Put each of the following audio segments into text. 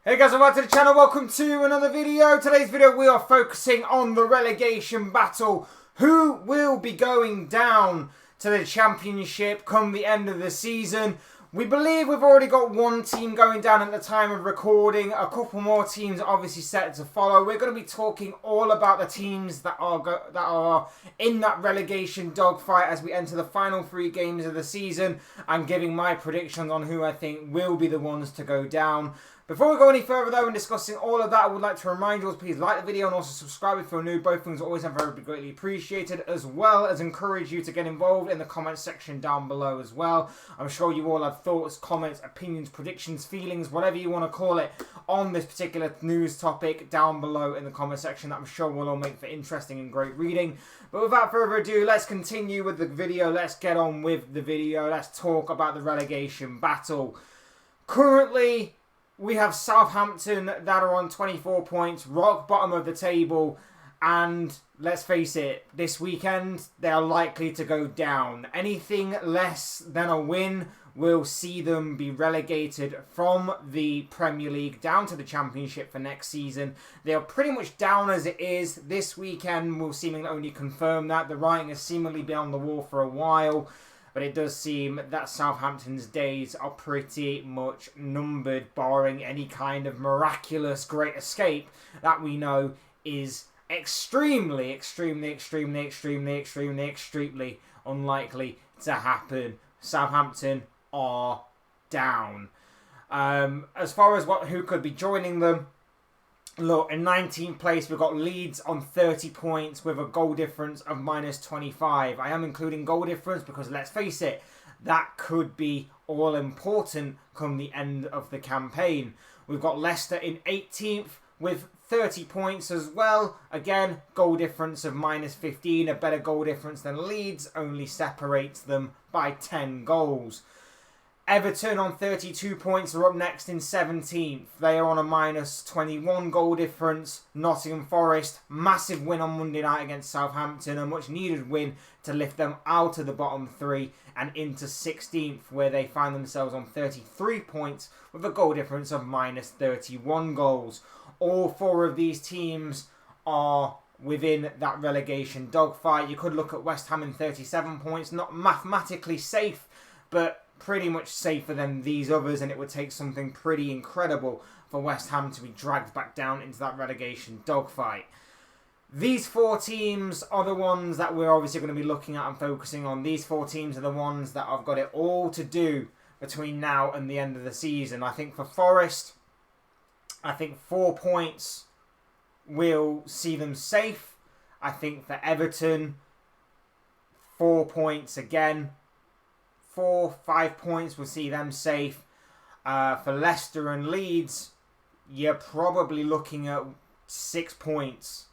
Hey guys, welcome back to the channel. Welcome to another video. Today's video we are focusing on the relegation battle. Who will be going down to the championship come the end of the season? We believe we've already got one team going down at the time of recording. A couple more teams are obviously set to follow. We're going to be talking all about the teams that are in that relegation dogfight as we enter the final 3 games of the season and giving my predictions on who I think will be the ones to go down. Before we go any further though and discussing all of that, I would like to remind you all to please like the video and also subscribe if you're new. Both things are always very greatly appreciated, as well as encourage you to get involved in the comment section down below as well. I'm sure you all have thoughts, comments, opinions, predictions, feelings, whatever you want to call it, on this particular news topic down below in the comment section that I'm sure will all make for interesting and great reading. But without further ado, let's continue with the video. Let's get on with the video. Let's talk about the relegation battle. Currently, we have Southampton that are on 24 points, rock bottom of the table, and let's face it, this weekend they are likely to go down. Anything less than a win will see them be relegated from the Premier League down to the Championship for next season. They are pretty much down as it is. This weekend will seemingly only confirm that. The writing has seemingly been on the wall for a while. But it does seem that Southampton's days are pretty much numbered, barring any kind of miraculous great escape that we know is extremely unlikely to happen. Southampton are down. As far as who could be joining them, look, in 19th place, we've got Leeds on 30 points with a goal difference of -25. I am including goal difference because, let's face it, that could be all important come the end of the campaign. We've got Leicester in 18th with 30 points as well. Again, goal difference of -15. A better goal difference than Leeds, only separates them by 10 goals. Everton on 32 points are up next in 17th. They are on a -21 goal difference. Nottingham Forest, massive win on Monday night against Southampton. A much needed win to lift them out of the bottom 3 and into 16th, where they find themselves on 33 points with a goal difference of -31 goals. All 4 of these teams are within that relegation dogfight. You could look at West Ham in 37 points. Not mathematically safe, but pretty much safer than these others, and it would take something pretty incredible for West Ham to be dragged back down into that relegation dogfight. These 4 teams are the ones that we're obviously going to be looking at and focusing on. These 4 teams are the ones that have got it all to do between now and the end of the season. I think for Forest, I think 4 points will see them safe. I think for Everton, 4 points again. 4-5 points will see them safe. For Leicester and Leeds, you're probably looking at 6 points,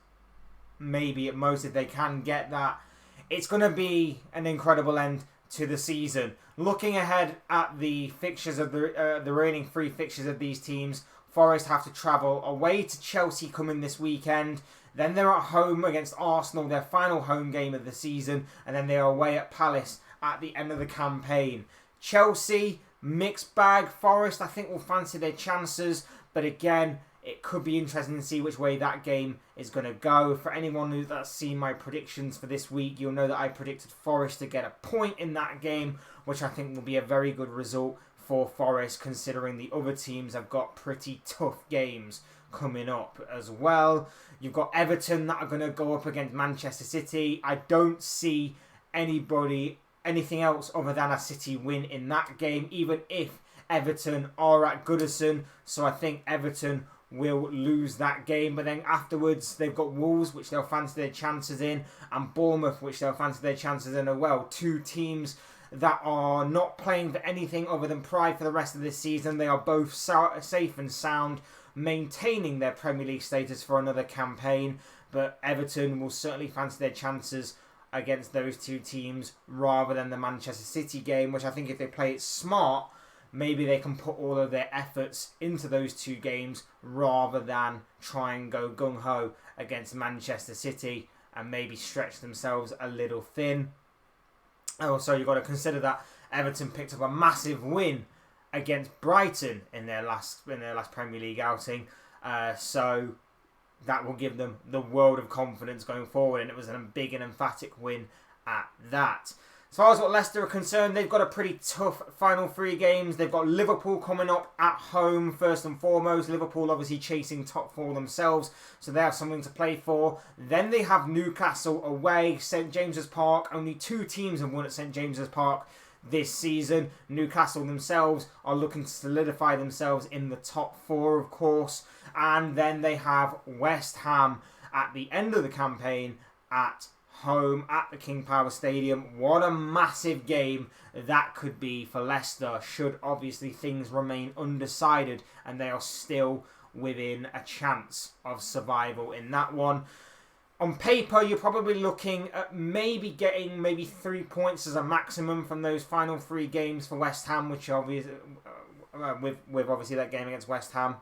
maybe at most, if they can get that. It's going to be an incredible end to the season. Looking ahead at the fixtures of the remaining 3 fixtures of these teams, Forest have to travel away to Chelsea coming this weekend. Then they're at home against Arsenal, their final home game of the season, and then they're away at Palace at the end of the campaign. Chelsea, mixed bag. Forest, I think, will fancy their chances, but again, it could be interesting to see which way that game is going to go. For anyone that's seen my predictions for this week, you'll know that I predicted Forest to get a point in that game, which I think will be a very good result for Forest, considering the other teams have got pretty tough games coming up as well. You've got Everton that are going to go up against Manchester City. I don't see anything else other than a City win in that game, even if Everton are at Goodison. So I think Everton will lose that game. But then afterwards, they've got Wolves, which they'll fancy their chances in, and Bournemouth, which they'll fancy their chances in as well. 2 teams that are not playing for anything other than pride for the rest of this season. They are both safe and sound, maintaining their Premier League status for another campaign. But Everton will certainly fancy their chances against those 2 teams rather than the Manchester City game, which I think if they play it smart, maybe they can put all of their efforts into those 2 games rather than try and go gung-ho against Manchester City and maybe stretch themselves a little thin. Also, you've got to consider that Everton picked up a massive win against Brighton in their last Premier League outing. So that will give them the world of confidence going forward, and it was a big and emphatic win at that. As far as what Leicester are concerned, they've got a pretty tough final 3 games. They've got Liverpool coming up at home first and foremost. Liverpool obviously chasing top 4 themselves, so they have something to play for. Then they have Newcastle away, St James's Park. Only 2 teams have won at St James's Park this season. Newcastle themselves are looking to solidify themselves in the top 4, of course. And then they have West Ham at the end of the campaign at home at the King Power Stadium. What a massive game that could be for Leicester, should obviously things remain undecided and they are still within a chance of survival in that one. On paper, you're probably looking at maybe getting 3 points as a maximum from those final 3 games for West Ham, which obviously with obviously that game against West Ham.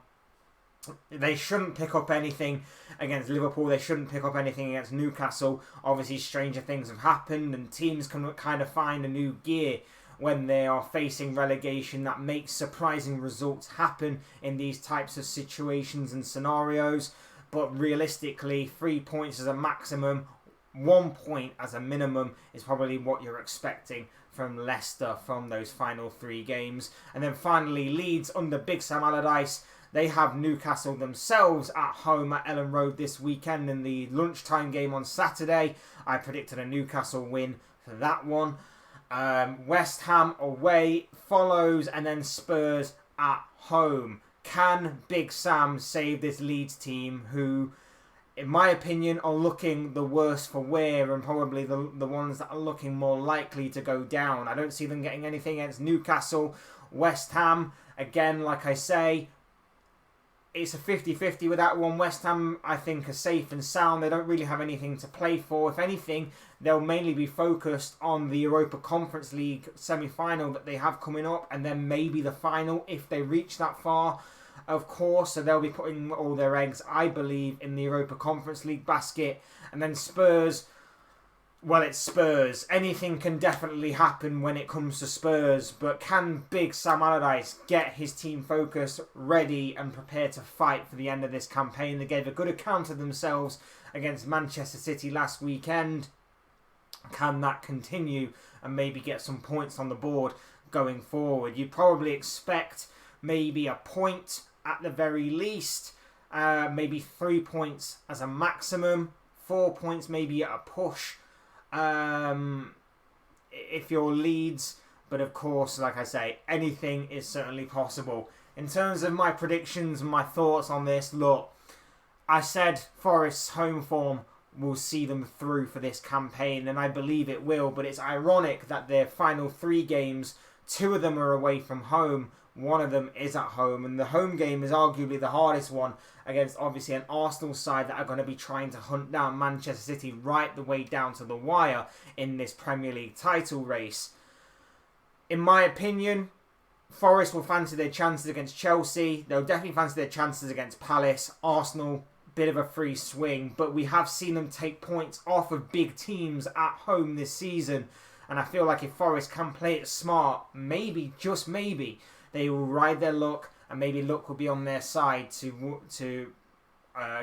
They shouldn't pick up anything against Liverpool. They shouldn't pick up anything against Newcastle. Obviously, stranger things have happened, and teams can kind of find a new gear when they are facing relegation. That makes surprising results happen in these types of situations and scenarios. But realistically, 3 points as a maximum, 1 point as a minimum is probably what you're expecting from Leicester from those final 3 games. And then finally, Leeds under Big Sam Allardyce. They have Newcastle themselves at home at Ellen Road this weekend in the lunchtime game on Saturday. I predicted a Newcastle win for that one. West Ham away follows, and then Spurs at home. Can Big Sam save this Leeds team, who, in my opinion, are looking the worst for wear and probably the ones that are looking more likely to go down? I don't see them getting anything against Newcastle. West Ham, again, like I say, it's a 50-50 with that one. West Ham, I think, are safe and sound. They don't really have anything to play for. If anything, they'll mainly be focused on the Europa Conference League semi-final that they have coming up, and then maybe the final if they reach that far, of course. So they'll be putting all their eggs, I believe, in the Europa Conference League basket. And then Spurs, well, it's Spurs. Anything can definitely happen when it comes to Spurs, but can Big Sam Allardyce get his team focused, ready and prepared to fight for the end of this campaign? They gave a good account of themselves against Manchester City last weekend. Can that continue and maybe get some points on the board going forward? You'd probably expect maybe a point at the very least, maybe 3 points as a maximum, 4 points maybe at a push. If you're Leeds, but of course, like I say, anything is certainly possible. In terms of my predictions and my thoughts on this, look, I said Forest's home form will see them through for this campaign, and I believe it will, but it's ironic that their final 3 games, 2 of them are away from home, 1 of them is at home, and the home game is arguably the hardest one against obviously an Arsenal side that are going to be trying to hunt down Manchester City right the way down to the wire in this Premier League title race. In my opinion, Forest will fancy their chances against Chelsea. They'll definitely fancy their chances against Palace. Arsenal, bit of a free swing, but we have seen them take points off of big teams at home this season, and I feel like if Forest can play it smart, maybe, just maybe, they will ride their luck, and maybe luck will be on their side to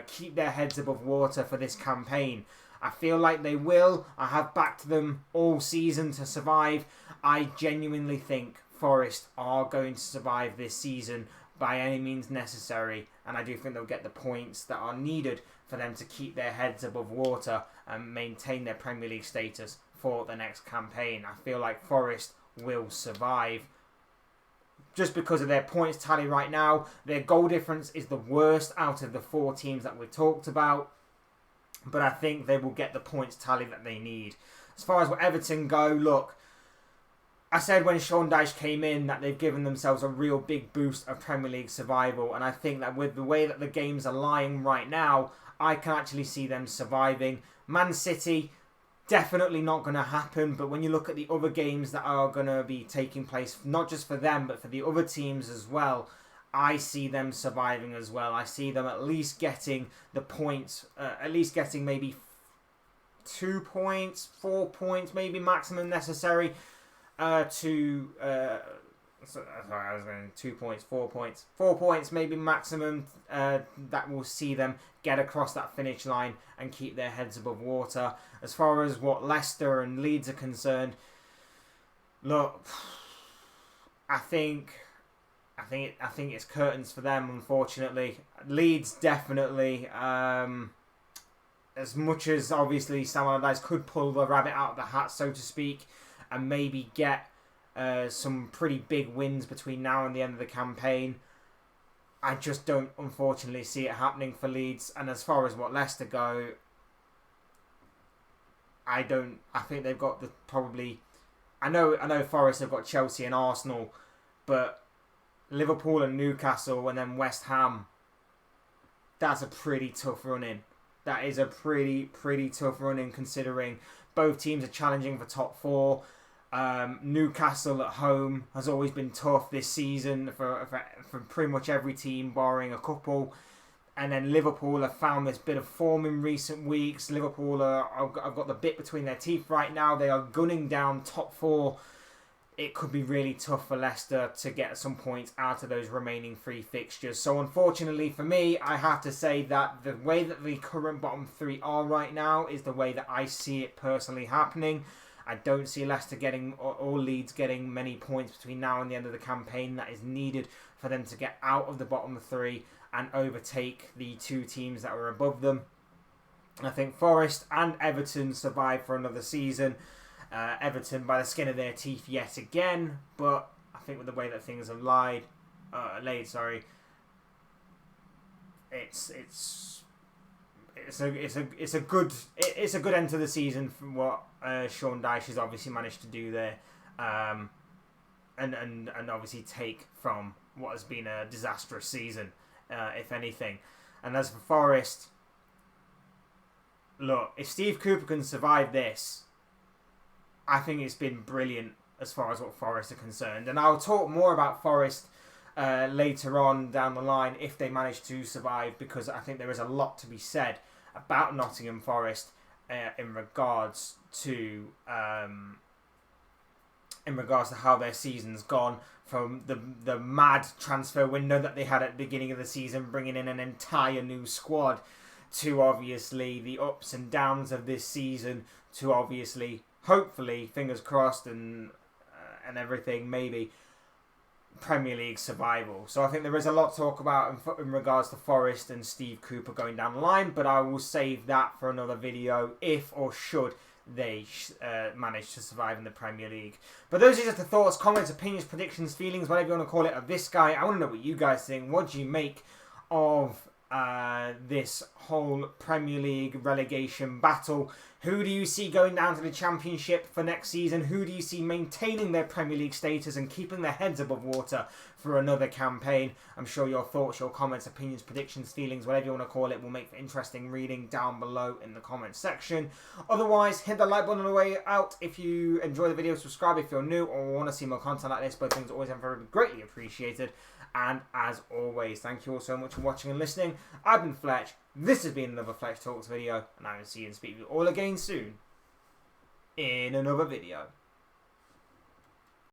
keep their heads above water for this campaign. I feel like they will. I have backed them all season to survive. I genuinely think Forest are going to survive this season by any means necessary, and I do think they'll get the points that are needed for them to keep their heads above water and maintain their Premier League status for the next campaign. I feel like Forest will survive just because of their points tally right now. Their goal difference is the worst out of the 4 teams that we've talked about, but I think they will get the points tally that they need. As far as what Everton go, look, I said when Sean Dyche came in that they've given themselves a real big boost of Premier League survival, and I think that with the way that the games are lying right now, I can actually see them surviving. Man City, definitely not going to happen, but when you look at the other games that are going to be taking place, not just for them, but for the other teams as well, I see them surviving as well. I see them at least getting the points, at least getting maybe 2 points, 4 points, maybe maximum necessary to Sorry, I was going 2 points, 4 points. 4 points maybe maximum that will see them get across that finish line and keep their heads above water. As far as what Leicester and Leeds are concerned, look, I think it's curtains for them, unfortunately. Leeds definitely, as much as obviously Sam Allardyce could pull the rabbit out of the hat, so to speak, and maybe get some pretty big wins between now and the end of the campaign, I just don't unfortunately see it happening for Leeds. And as far as what Leicester go, I think they've got the probably. I know Forest have got Chelsea and Arsenal, but Liverpool and Newcastle and then West Ham, that's a pretty tough run-in. That is a pretty tough run-in, considering both teams are challenging for top 4. Newcastle at home has always been tough this season for pretty much every team, barring a couple. And then Liverpool have found this bit of form in recent weeks. Liverpool have got the bit between their teeth right now. They are gunning down top 4. It could be really tough for Leicester to get some points out of those remaining 3 fixtures. So unfortunately for me, I have to say that the way that the current bottom 3 are right now is the way that I see it personally happening. I don't see Leicester getting or Leeds getting many points between now and the end of the campaign that is needed for them to get out of the bottom 3 and overtake the 2 teams that were above them. I think Forest and Everton survive for another season. Everton by the skin of their teeth yet again, but I think with the way that things have laid, it's a good end to the season from what Sean Dyche has obviously managed to do there, and obviously take from what has been a disastrous season, if anything. And as for Forest, look, if Steve Cooper can survive this, I think it's been brilliant as far as what Forest are concerned. And I'll talk more about Forest later on down the line if they manage to survive, because I think there is a lot to be said about Nottingham Forest in regards to how their season's gone, from the mad transfer window that they had at the beginning of the season, bringing in an entire new squad, to obviously the ups and downs of this season, to obviously, hopefully, fingers crossed and everything, maybe Premier League survival. So I think there is a lot to talk about in regards to Forest and Steve Cooper going down the line, but I will save that for another video if or should they manage to survive in the Premier League. But those are just the thoughts, comments, opinions, predictions, feelings, whatever you want to call it, of this guy. I want to know what you guys think. What do you make of this whole Premier League relegation battle? Who do you see going down to the Championship for next season? Who do you see maintaining their Premier League status and keeping their heads above water for another campaign? I'm sure your thoughts, your comments, opinions, predictions, feelings, whatever you want to call it, will make for interesting reading down below in the comments section. Otherwise, hit the like button on the way out if you enjoy the video. Subscribe if you're new or want to see more content like this. Both things are always and very greatly appreciated. And as always, thank you all so much for watching and listening. I've been Fletch. This has been another Fletch Talks video, and I will see you and speak to you all again soon in another video.